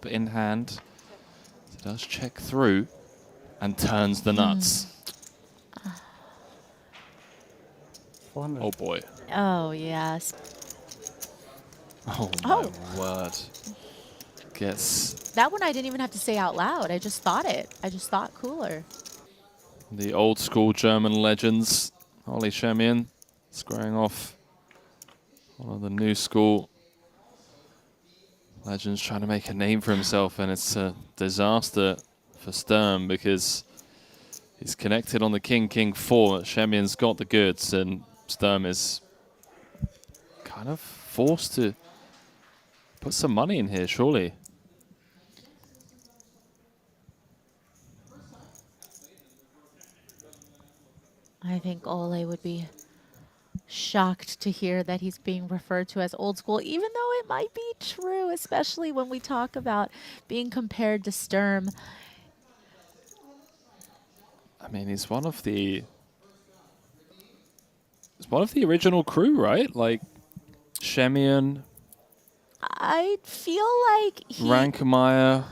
in hand. He does check through and turns the nuts. Oh boy. Oh, yes. Oh my word. Gets That one I didn't even have to say out loud. I just thought it. I just thought cooler. the old school German legends. Ollie Shemian squaring off one of the new school legends trying to make a name for himself, and it's a disaster for Sturm because he's connected on the King-King 4. Shemian's got the goods, and Sturm is kind of forced to put some money in here, surely. I think Ole would be shocked to hear that he's being referred to as old school, even though it might be true, especially when we talk about being compared to Sturm. I mean, he's one of the original crew, right? Like Shemian, I feel like Rankemeyer.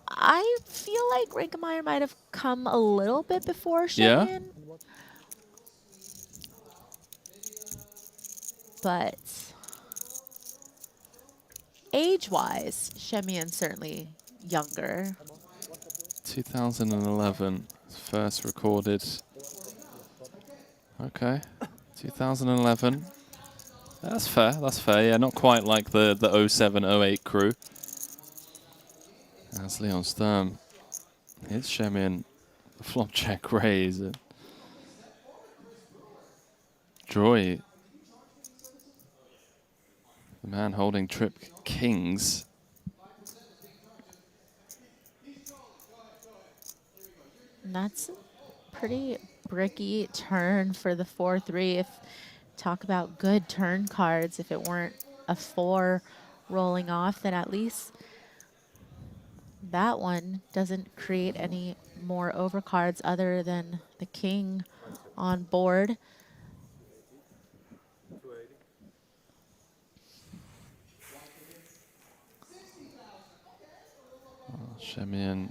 I feel like Rankemeyer might have come a little bit before Yeah? Shemian. But age-wise, Shemian's certainly younger. 2011, first recorded. Okay, 2011. That's fair, that's fair. Yeah, not quite like the 07, 08 crew. As Leon Sturm hits Shemian, the flop check raise. Joy, the man holding trip kings. And that's a pretty bricky turn for the 4-3. If talk about good turn cards, if it weren't a 4 rolling off, then at least that one doesn't create any more overcards other than the king on board. Shemian.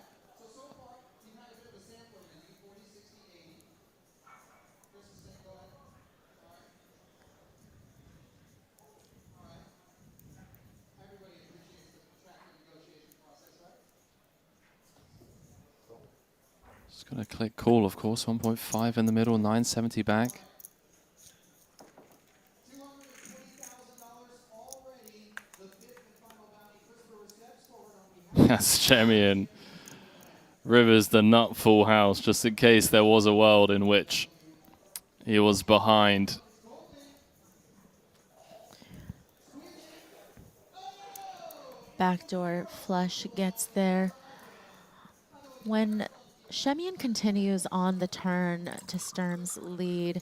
Just going to click call, of course. 1.5 in the middle, 970 back. That's Shemian. Rivers the nut full house, just in case there was a world in which he was behind. Backdoor flush gets there. When Shemian continues on the turn to Sturm's lead,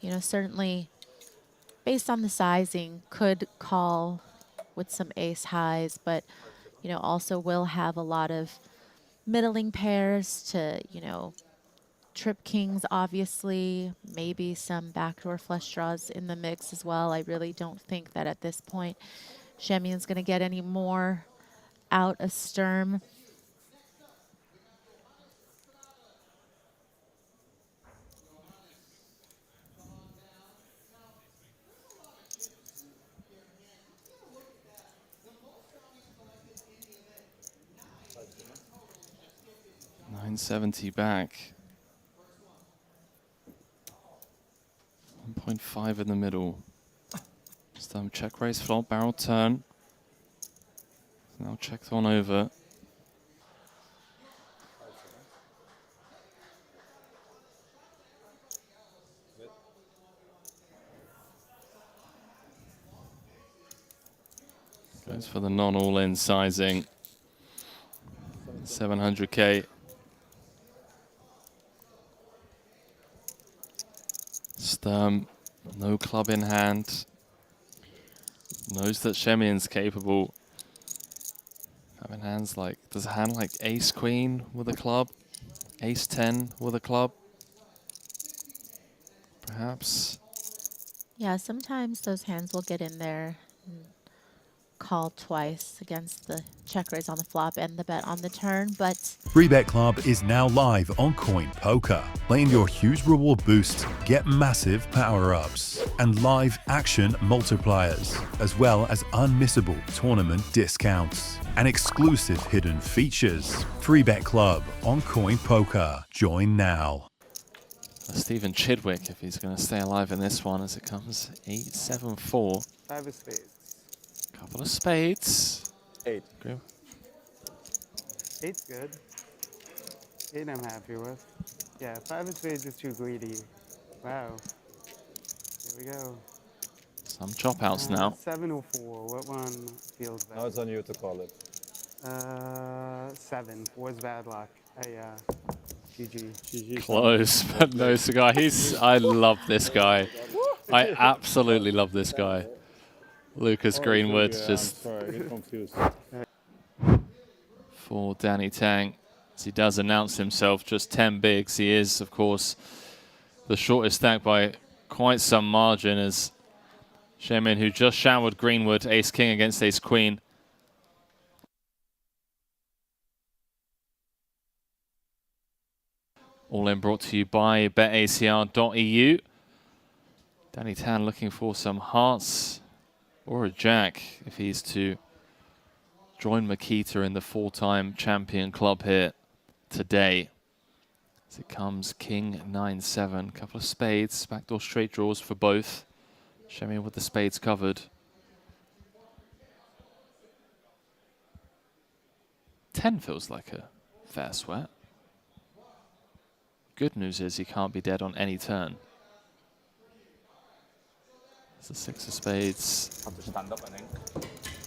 you know, certainly based on the sizing, could call with some ace highs, but, you know, also will have a lot of middling pairs to, you know, trip kings, obviously, maybe some backdoor flush draws in the mix as well. I really don't think that at this point Shemian's going to get any more out of Sturm. $970 back. 1.5 in the middle. Sturm check raise flop, barrel turn. Now checked on over. Goes for the non-all-in sizing. 700K. Sturm, no club in hand. Knows that Shemian's capable. Having hands like, does a hand like ace queen with a club? Ace 10 with a club? Perhaps. Yeah, sometimes those hands will get in there. call twice against the check raise on the flop and the bet on the turn, but Free Bet Club is now live on CoinPoker. Claim your huge reward boost, get massive power-ups, and live action multipliers, as well as unmissable tournament discounts and exclusive hidden features. Free Bet Club on CoinPoker. Join now. Stephen Chidwick, if he's going to stay alive in this one, as it comes 8-7-4. 5 of spades. Couple of spades. 8. Good. 8's good. 8 I'm happy with. Yeah, 5 of spades is too greedy. Wow. Here we go. Some chop outs now. 7 or 4. What one feels better? Now it's on you to call it. 7. 4 is bad luck. Hey, GG. Close, but no cigar. I love this guy. I absolutely love this guy. Lucas Greenwood just Sorry, I get confused. for Danny Tang. As he does announce himself just 10 bigs. He is, of course, the shortest stack by quite some margin, as Shemin, who just showered Greenwood ace-king against ace-queen. All in brought to you by betacr.eu. Danny Tan looking for some hearts or a jack if he's to join Makita in the 4-time champion club here today. As it comes king 9-7, couple of spades, backdoor straight draws for both. Shemin with the spades covered. 10 feels like a fair sweat. Good news is he can't be dead on any turn. It's the 6 of spades. Have to stand up, I think.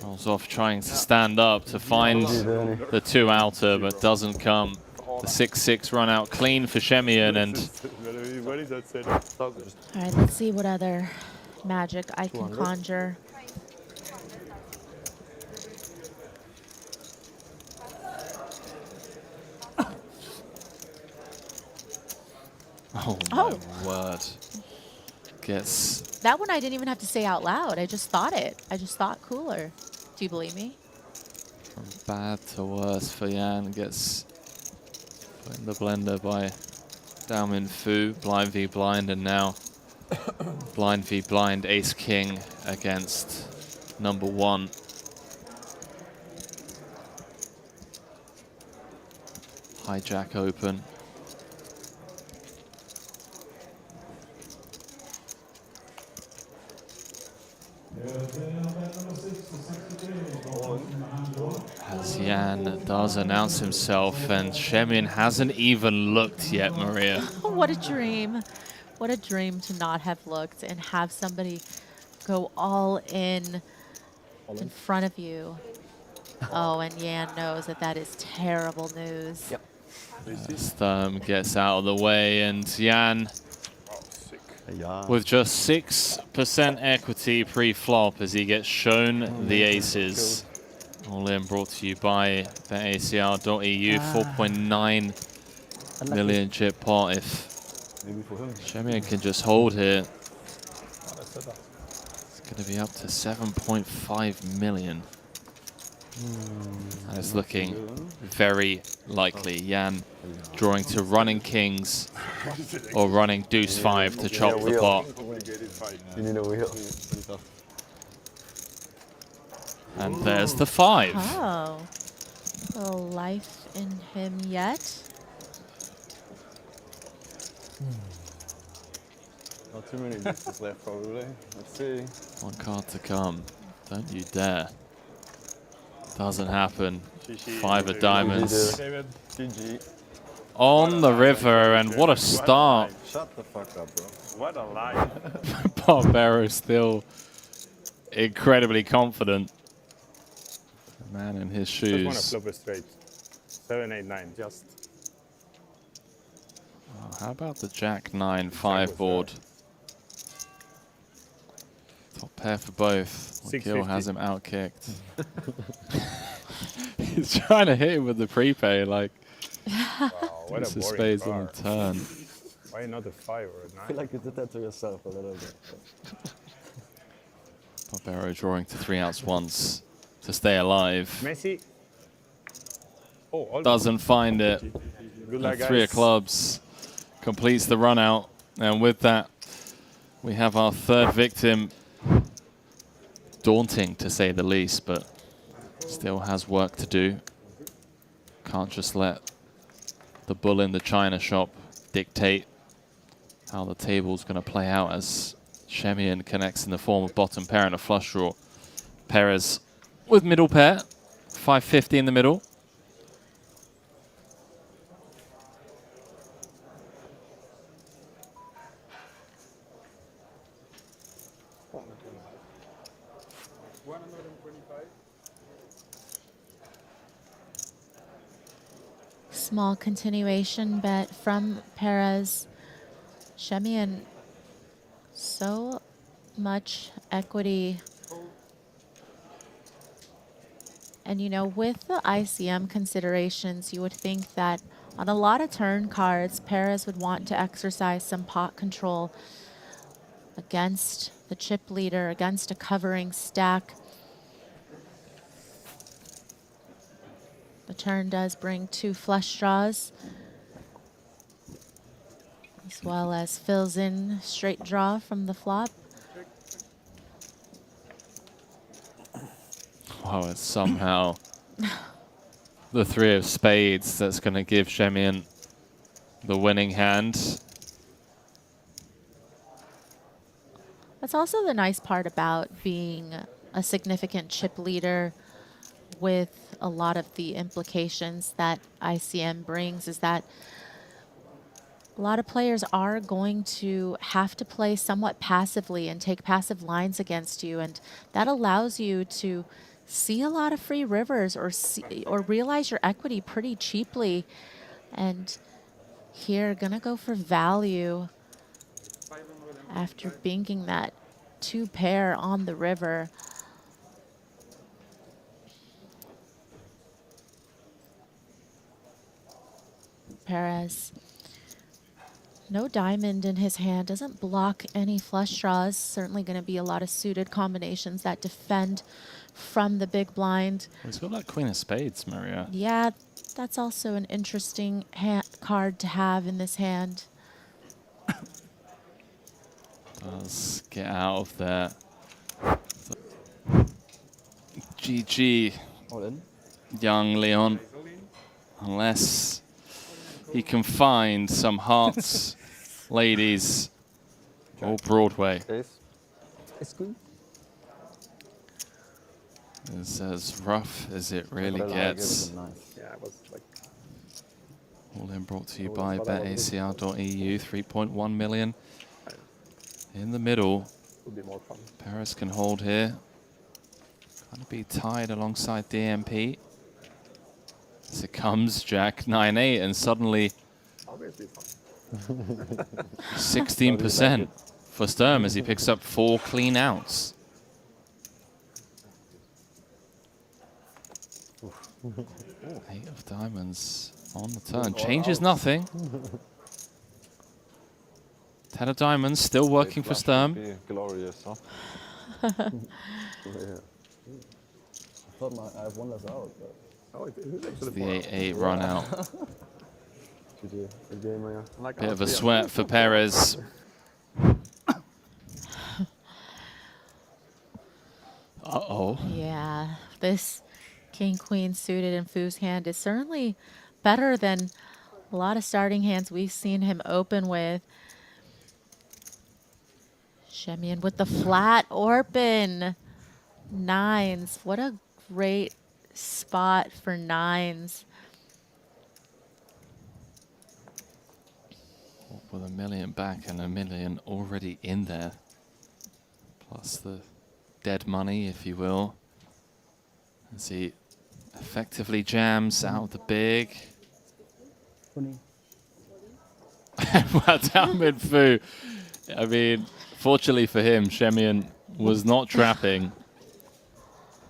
Rolls off trying to stand up to find the 2 outer, but doesn't come. The 6-6 run out clean for Shemian, and all right, let's see what other magic I can conjure. oh Oh. my word. Gets That one I didn't even have to say out loud. I just thought it. I just thought cooler. Do you believe me? from bad to worse for Yan. Gets put in the blender by Daomin Fu, blind v blind, and now blind v blind ace-king against number 1. Hijack open. As Yan does announce himself, and Shemin hasn't even looked yet, Maria. What a dream. What a dream to not have looked and have somebody go all in front of you. Oh, and Yan knows that that is terrible news. Yep. Sturm gets out of the way, and Yan with just 6% equity pre-flop as he gets shown the aces. All in brought to you by betacr.eu. 4.9 million chip pot. If Shemian can just hold here, it's going to be up to 7.5 million. And it's looking very likely. Yan drawing to running kings or running deuce 5 to chop the pot. You need a wheel. And there's the 5. Oh. A little life in him yet. Not too many deuces left, probably. Let's see. One card to come. Don't you dare. Doesn't happen. 5 of diamonds. GG. On the river, and what a start. Shut the fuck up, bro. What a lie. Barbero still incredibly confident. The man in his Just want to shoes. flip it straight. 7, 8, 9, just. Oh, how about the Jack 9-5 board? Top pair for both. Gil has him outkicked. He's trying to hit him with the prepay, like Wow, what it's a a boring spades on card. the turn. Why not a 5 or a I 9? feel like you did that to yourself a little bit. Barbero drawing to 3 outs once. to stay alive. Messi. Oh, almost. Doesn't find it. Good luck, And 3 of guys. clubs completes the run out. And with that, we have our 3rd victim. Daunting, to say the least, but still has work to do. Can't just let the bull in the china shop dictate how the table's going to play out as Shemian connects in the form of bottom pair and a flush draw. Perez with middle pair, 550 in the middle. Small continuation bet from Perez. Shemian, so much equity. And you know, with the ICM considerations, you would think that on a lot of turn cards, Perez would want to exercise some pot control against the chip leader, against a covering stack. The turn does bring 2 flush draws, as well as fills in straight draw from the flop. Wow, it's somehow the 3 of spades that's going to give Shemian the winning hand. That's also the nice part about being a significant chip leader with a lot of the implications that ICM brings, is that a lot of players are going to have to play somewhat passively and take passive lines against you, and that allows you to see a lot of free rivers or realize your equity pretty cheaply. And here, gonna go for value after binking that 2 pair on the river. Perez, no diamond in his hand, doesn't block any flush draws. Certainly going to be a lot of suited combinations that defend from the big blind. He's got that queen of spades, Maria. Yeah, that's also an interesting card to have in this hand. Does get out of there. GG, All in. young Leon. Unless he can find some hearts, ladies, or Broadway. Ace. Ace queen. It's as rough as it really But I like it, gets. it was nice. Yeah, it was like All in brought to you Oh, by that's what I wanted. betacr.eu, 3.1 million. In the middle, Would be more fun. Perez can hold here. Going to be tied alongside DMP. As it comes, Jack 9-8, and suddenly obviously fun. 16% for Sturm as he picks up 4 clean outs. Eight of diamonds on the turn. Changes nothing. 10 of diamonds, still working for Sturm. Be glorious, huh? I thought I have one less out, but Oh, it is actually The fun. 8-8 run out. GG. Good game, yeah. I like Bit how of a it's sweat for Perez. Uh-oh. Yeah, this king-queen suited in Fu's hand is certainly better than a lot of starting hands we've seen him open with. Shemian with the flat open. 9s. What a great spot for 9s. With $1 million back and $1 million already in there. Plus the dead money, if you will. As he effectively jams out of the big. 20. Well down mid Fu. I mean, fortunately for him, Shemian was not trapping.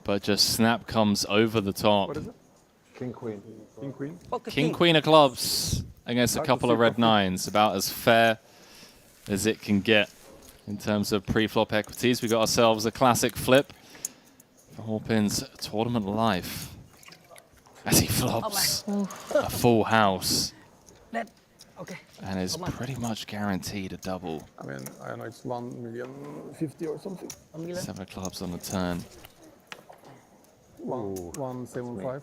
But just snap comes over the top. What is it? King queen. King queen? King, queen of clubs against a couple of red 9s. About as fair as it can get in terms of pre-flop equities. We got ourselves a classic flip Orpin's tournament life as he flops a full house Okay. and is pretty much guaranteed a double. I mean, I don't know, it's 1,050,000 or something. 7 of clubs on the turn. 175.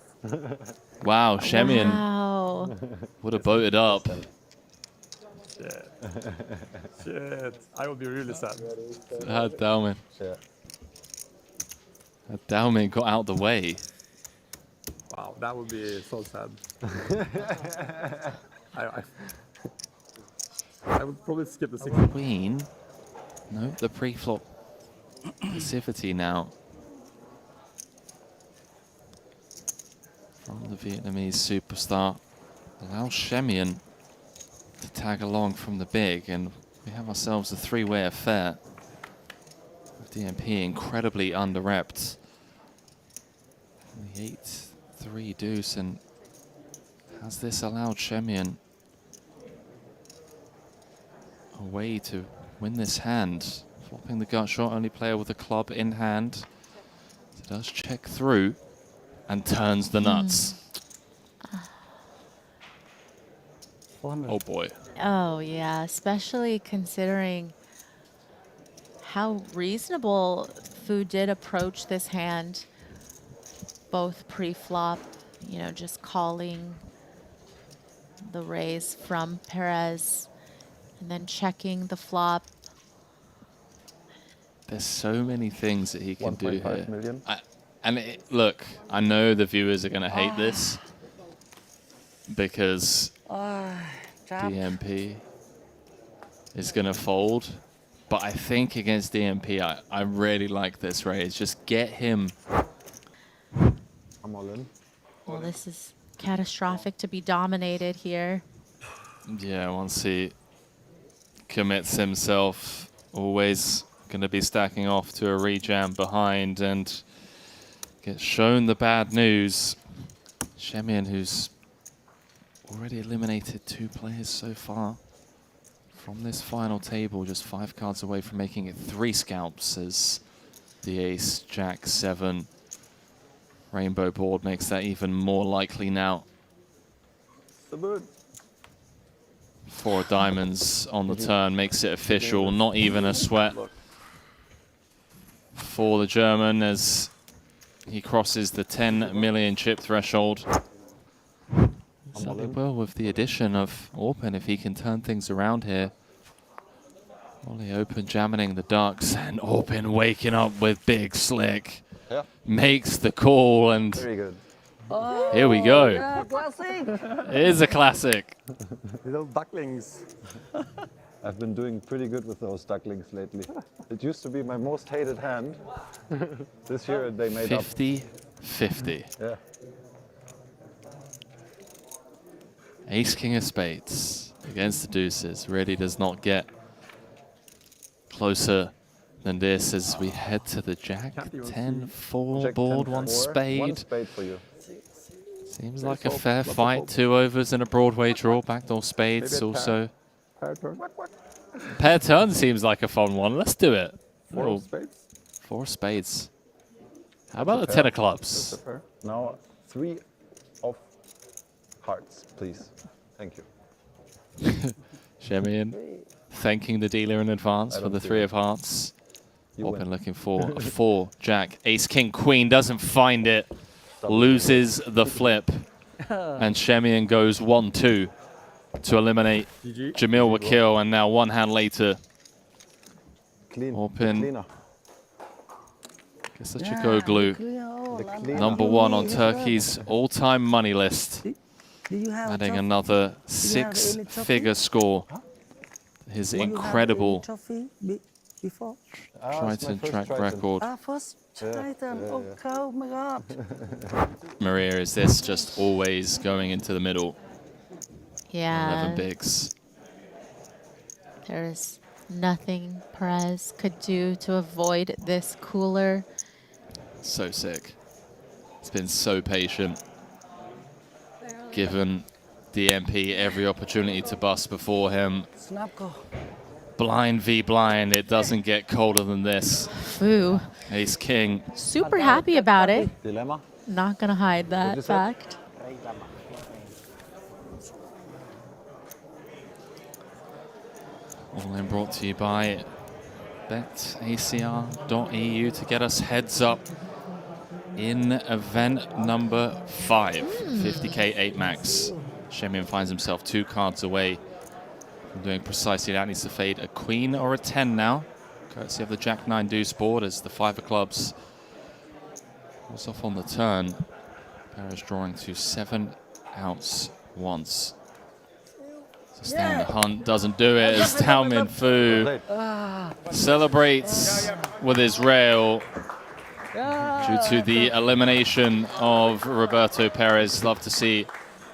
Wow, Shemian Wow. would have boated up. Shit. Shit. I would be really sad. Dalman. Yeah. Dalman got out the way. Wow, that would be so sad. I would probably skip the 6. Queen. No, the pre-flop passivity now from the Vietnamese superstar allows Shemian to tag along from the big, and we have ourselves a three-way affair with DMP incredibly under-repped. The 8-3 deuce, and has this allowed Shemian a way to win this hand? Flopping the gut shot, only player with a club in hand. It does check through and turns the nuts. Oh boy. Oh, yeah, especially considering how reasonable Fu did approach this hand, both pre-flop, you know, just calling the raise from Perez and then checking the flop. There's so many things that he can do 1.5 here. million. Look, I know the viewers are going to hate this because DMP is going to fold. But I think against DMP, I really like this raise. Just get him. I'm all in. Well, this is catastrophic to be dominated here. Yeah, once he commits himself, always going to be stacking off to a rejam behind and gets shown the bad news. Shemian, who's already eliminated 2 players so far from this final table, just 5 cards away from making it 3 scalps as the ace, jack, 7 rainbow board makes that even more likely now. So good. 4 diamonds on the turn makes it official, not even a sweat for the German as he crosses the 10 million chip threshold. Certainly will with the addition of Orpin if he can turn things around here. Only Open jamming the ducks and Orpin waking up with big slick. Yeah. Makes the call and Very good. here we go. Yeah, classic. It is a classic. Little ducklings. I've been doing pretty good with those ducklings lately. It used to be my most hated hand. This year they made up. 50-50. Yeah. Ace King of Spades against the deuces really does not get closer than this as we head to the Jack 10-4 Jack board, 10, 1 4, spade. 1 spade for you. Seems like a fair fight. 2 overs and a Broadway draw. Backdoor spades Maybe a also. Pair turn. Pair turn seems like a fun one. Let's do it. 4 of spades. 4 spades. How about the pair. 10 of That's a clubs? pair. Now 3 of hearts, please. Thank you. Shemian thanking the dealer in advance I for don't the see 3 that. of hearts. You Orpin win. looking for a 4, Jack, Ace, King, Queen, doesn't find it, loses the flip, and Shemian goes 1-2 to eliminate GG. Jamil Wakil, and now 1 hand later, Clean. Orpin. Cleaner. Gesachikoglu, The cleaner. number 1 on Turkey's all-time money list, Do you have adding a another you have any trophy? 6-figure score. His Do you have any incredible trophy before? It's my Triton first track Triton. record. First Yeah, Triton. yeah, Oh my God. Maria, is this just always going into the middle? 11 Yeah, bigs. there's nothing Perez could do to avoid this cooler. So sick. He's been so patient. Given DMP every opportunity to bust before him. Snap go. Blind v blind, it doesn't get colder than this. Fu, Ace king. super happy about it. Dilemma. Not gonna hide you that say? fact. All in brought to you by betacr.eu to get us heads up in event number 5. 50k 8 max. Shemian finds himself 2 cards away from doing precisely that. Needs to fade a queen or a 10 now, courtesy of the Jack 9 deuce board, as the 5 of clubs was off on the turn. Perez drawing to 7 outs once. So staying on the hunt doesn't do it, as Tao Min Fu celebrates with his rail due to the elimination of Roberto Perez. Love to see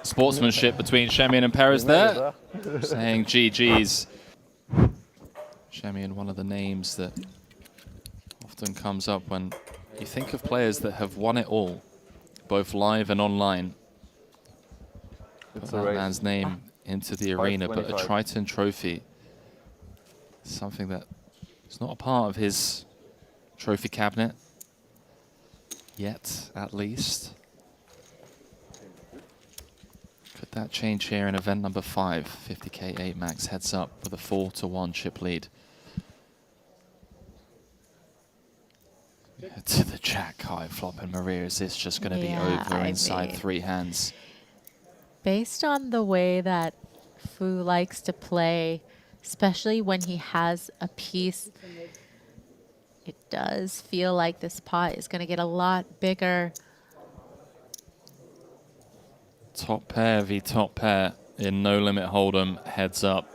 sportsmanship between Shemian and Perez there, saying GG's. Shemian, one of the names that often comes up when you think of players that have won it all, both live and online. Put that man's name into the arena, but a Triton trophy, something that is not a part of his trophy cabinet yet, at least. Could that change here in event number 5? 50k 8 max, heads up with a 4-1 chip lead. To the jack high flop, and Maria, is this just going to be over inside 3 hands? Based on the way that Fu likes to play, especially when he has a piece, it does feel like this pot is going to get a lot bigger. Top pair v top pair in No Limit Hold'em, heads up,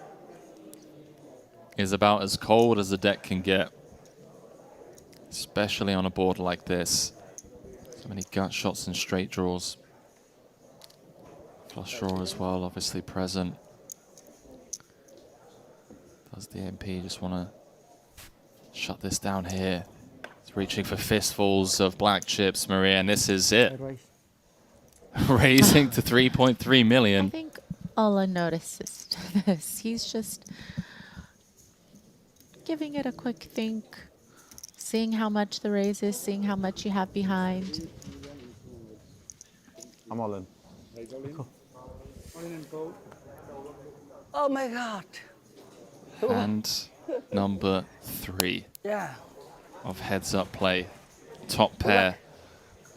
is about as cold as the deck can get, especially on a board like this. So many gut shots and straight draws. Flush draw as well, obviously present. Does the MP just want to shut this down here? It's reaching for fistfuls of black chips, Maria, and this is it. Raising to 3.3 million. I think Ola notices this. He's just giving it a quick think, seeing how much the raise is, seeing how much you have behind. I'm all in. Oh my God. And number 3 Yeah. of heads up play. Top pair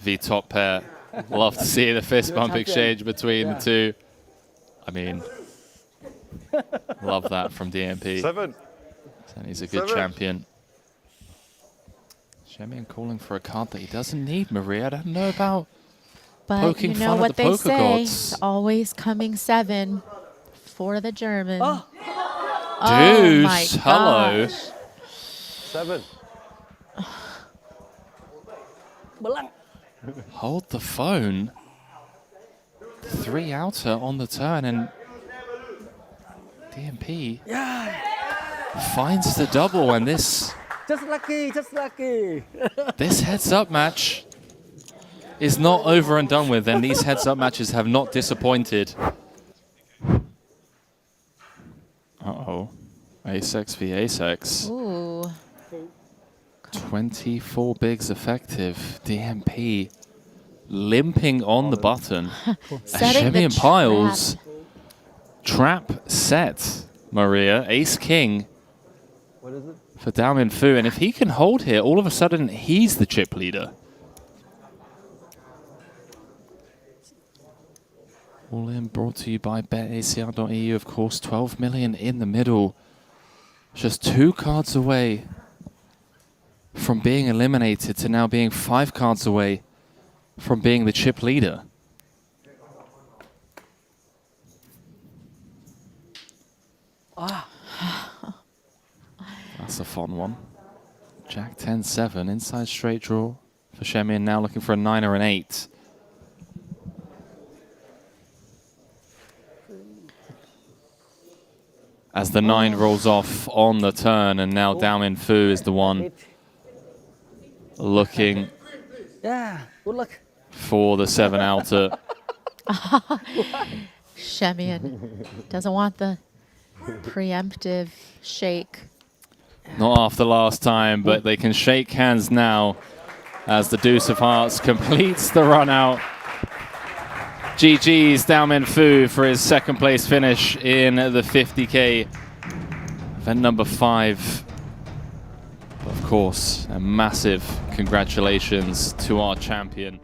v top pair. Love to see the fist bump exchange between the two. I mean, love that from DMP. 7. And he's a good champion. Shemian calling for a card that he doesn't need, Maria. I don't know about But poking you know fun at what the they poker say, gods. always coming 7 for the German. Oh. Oh my Deuce, hello. gosh. 7. Blank. Hold the phone. 3 outer on the turn, and DMP finds the double, and this Just lucky, just lucky. this heads up match is not over and done with, and these heads up matches have not disappointed. Uh-oh. Ace-X v Ace-X. Ooh. 24 bigs effective. DMP limping on the button. Setting the Shemian Piles. Trap set, Maria. Ace-King What is it? for Tao Min Fu. And if he can hold here, all of a sudden he's the chip leader. All in brought to you by betacr.eu, of course. 12 million in the middle. Just 2 cards away from being eliminated to now being 5 cards away from being the chip leader. That's a fun one. Jack 10-7, inside straight draw for Shemian, now looking for a 9 or an 8. As the 9 rolls off on the turn, and now Tao Min Fu is the one looking Yeah. Good luck. for the 7 outer. Shemian doesn't want the preemptive shake. Not after last time, but they can shake hands now as the Deuce of Hearts completes the run out. GG's Daomin Fu for his second place finish in the 50K. Event number 5. Of course, a massive congratulations to our champion.